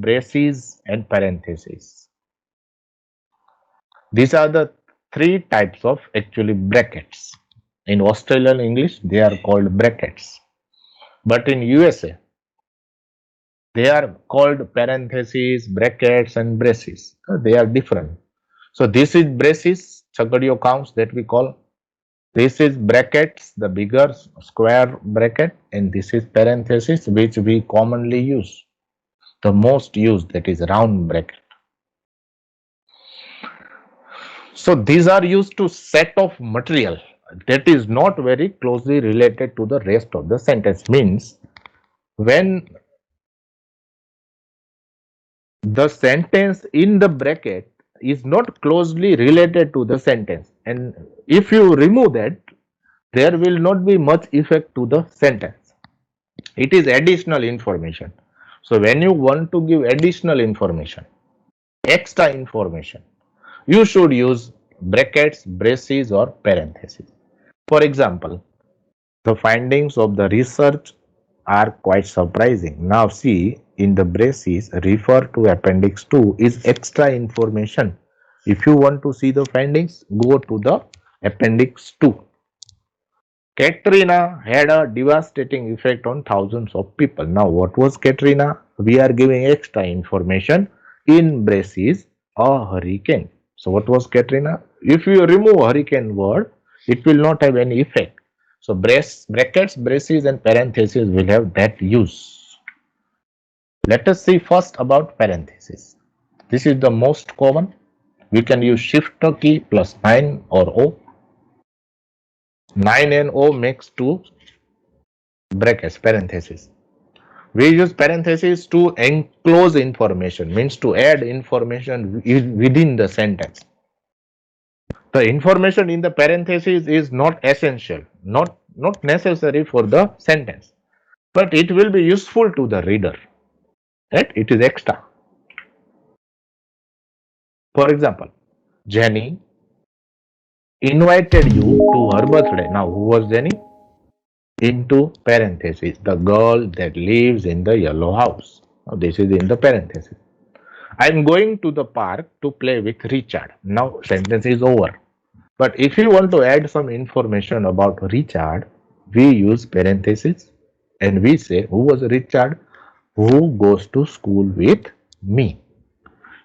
braces, and parentheses. These are the three types of actually brackets. In Australian English, they are called brackets. But in USA, they are called parentheses, brackets, and braces. They are different. So this is braces, Chagadio counts that we call. This is brackets, the bigger square bracket, and this is parenthesis, which we commonly use. The most used, that is round bracket. So these are used to set of material that is not very closely related to the rest of the sentence. Means when the sentence in the bracket is not closely related to the sentence, and if you remove that, there will not be much effect to the sentence. It is additional information. So when you want to give additional information, extra information, you should use brackets, braces, or parentheses. For example, the findings of the research are quite surprising. Now see, in the braces, refer to appendix 2 is extra information. If you want to see the findings, go to the appendix 2. Katrina had a devastating effect on thousands of people. Now what was Katrina? We are giving extra information. In braces, a hurricane. So what was Katrina? If you remove hurricane word, it will not have any effect. So brackets, braces, and parentheses will have that use. Let us see first about parentheses. This is the most common. We can use shift key plus 9 or O. 9 and O makes 2 brackets, parentheses. We use parentheses to enclose information, means to add information within the sentence. The information in the parentheses is not essential, not necessary for the sentence, but it will be useful to the reader. Right? It is extra. For example, Jenny invited you to her birthday. Now, who was Jenny? Into parentheses, the girl that lives in the yellow house. Now, this is in the parentheses. I am going to the park to play with Richard. Now, sentence is over. But if you want to add some information about Richard, we use parentheses and we say, who was Richard? Who goes to school with me?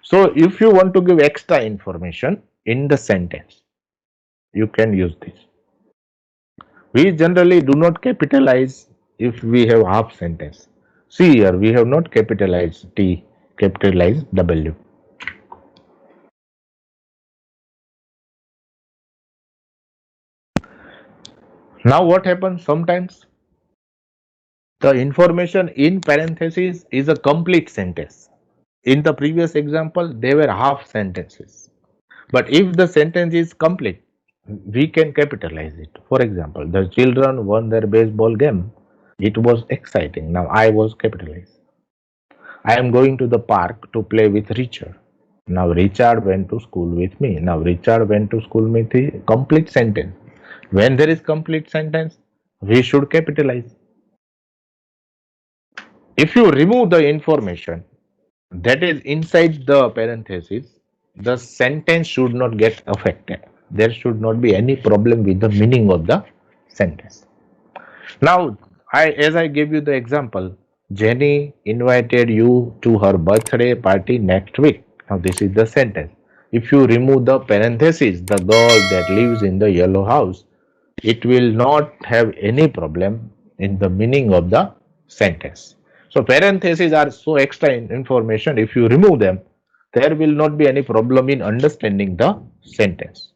So, if you want to give extra information in the sentence, you can use this. We generally do not capitalize if we have half sentence. See here, we have not capitalized T, capitalized W. Now what happens sometimes? The information in parentheses is a complete sentence. In the previous example, they were half sentences. But if the sentence is complete, we can capitalize it. For example, the children won their baseball game. It was exciting. Now I was capitalized. I am going to the park to play with Richard. Now Richard went to school with me. Now Richard went to school with me. Complete sentence. When there is complete sentence, we should capitalize. If you remove the information that is inside the parenthesis, the sentence should not get affected. There should not be any problem with the meaning of the sentence. Now, as I gave you the example, Jenny invited you to her birthday party next week. Now, this is the sentence. If you remove the parenthesis, the girl that lives in the yellow house, it will not have any problem in the meaning of the sentence. So parentheses are so extra information. If you remove them, there will not be any problem in understanding the sentence.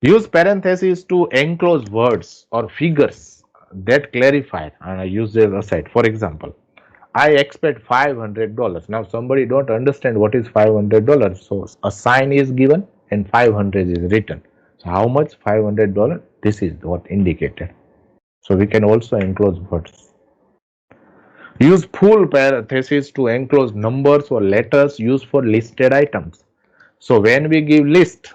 Use parentheses to enclose words or figures that clarify, and I use this aside. For example, I expect $500. Now somebody don't understand what is $500, so a sign is given and 500 is written. So how much? $500. This is what indicated. So we can also enclose words. Use full parentheses to enclose numbers or letters used for listed items. So when we give list,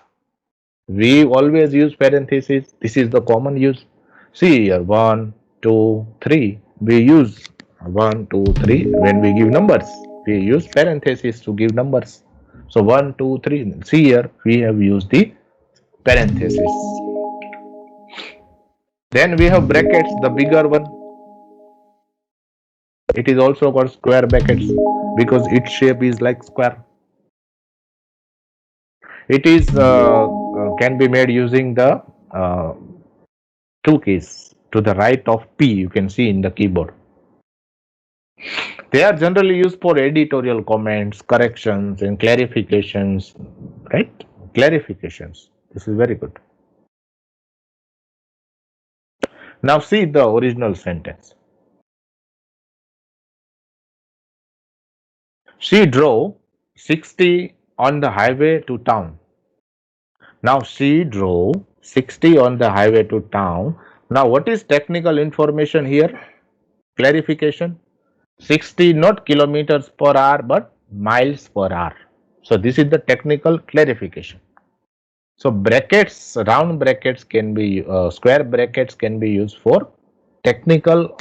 we always use parentheses. This is the common use. See here, 1, 2, 3. We use 1, 2, 3. When we give numbers, we use parentheses to give numbers. So 1, 2, 3. See here, we have used the parentheses. Then we have brackets, the bigger one. It is also called square brackets because its shape is like square. It is can be made using the uh, two keys to the right of P. You can see in the keyboard. They are generally used for editorial comments, corrections, and clarifications. Right? Clarifications. This is very good. Now see the original sentence. She drove 60 on the highway to town. Now she drove 60 on the highway to town. Now what is technical information here? Clarification. 60 not kilometers per hour but miles per hour. So this is the technical clarification. So brackets, round brackets can be, square brackets can be used for technical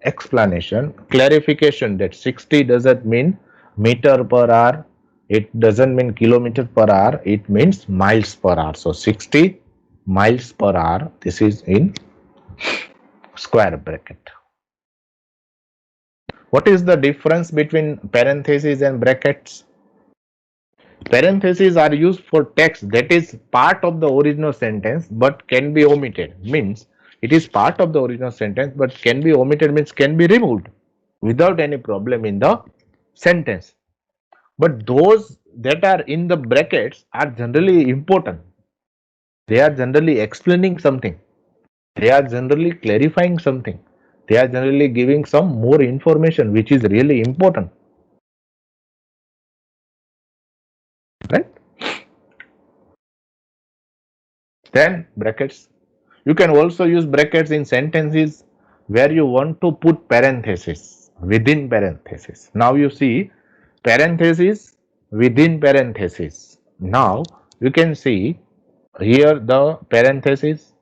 explanation, clarification that 60 doesn't mean meter per hour, it doesn't mean kilometer per hour, it means miles per hour. So 60 miles per hour, this is in square bracket. What is the difference between parentheses and brackets? Parentheses are used for text that is part of the original sentence but can be omitted. Means it is part of the original sentence but can be omitted, means can be removed without any problem in the sentence. But those that are in the brackets are generally important. They are generally explaining something. They are generally clarifying something. They are generally giving some more information which is really important. Right? Then brackets. You can also use brackets in sentences where you want to put parentheses within parentheses. Now you see parentheses within parentheses. Now you can see here the parentheses.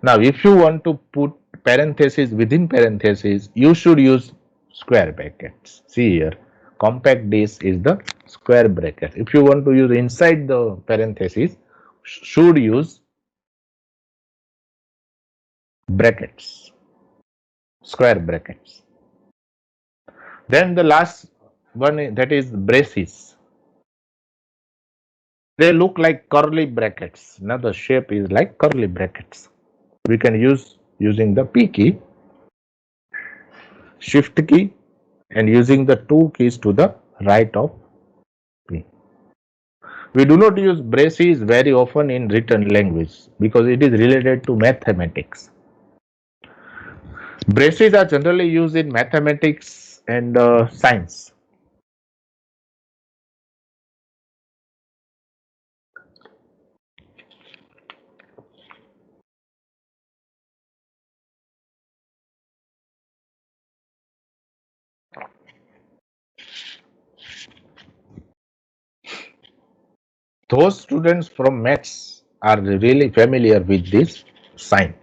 Now if you want to put parentheses within parentheses, you should use square brackets. See here, compact disc is the square bracket. If you want to use inside the parentheses, should use brackets, square brackets. Then the last one, that is braces. They look like curly brackets. Now the shape is like curly brackets. We can use using the P key, shift key, and using the two keys to the right of P. We do not use braces very often in written language because it is related to mathematics. Braces are generally used in mathematics and science. Those students from maths are really familiar with this sign.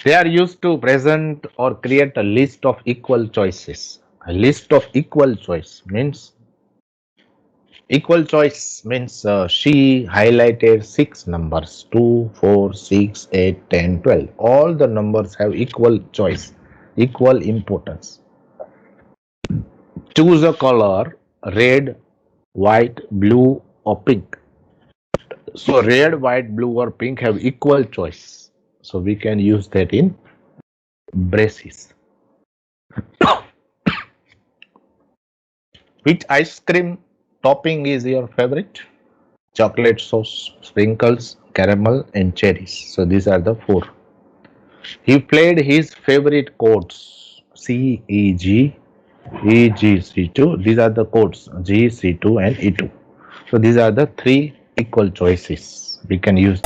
They are used to present or create a list of equal choices. A list of equal choice means she highlighted 6 numbers 2, 4, 6, 8, 10, 12. All the numbers have equal choice, equal importance. Choose a color red, white, blue, or pink. So red, white, blue, or pink have equal choice. So we can use that in braces. Which ice cream topping is your favorite? Chocolate sauce, sprinkles, caramel, and cherries. So these are the 4. He played his favorite chords C, E, G, E, G, C2. These are the chords G, C2, and E2. So these are the 3 equal choices we can use.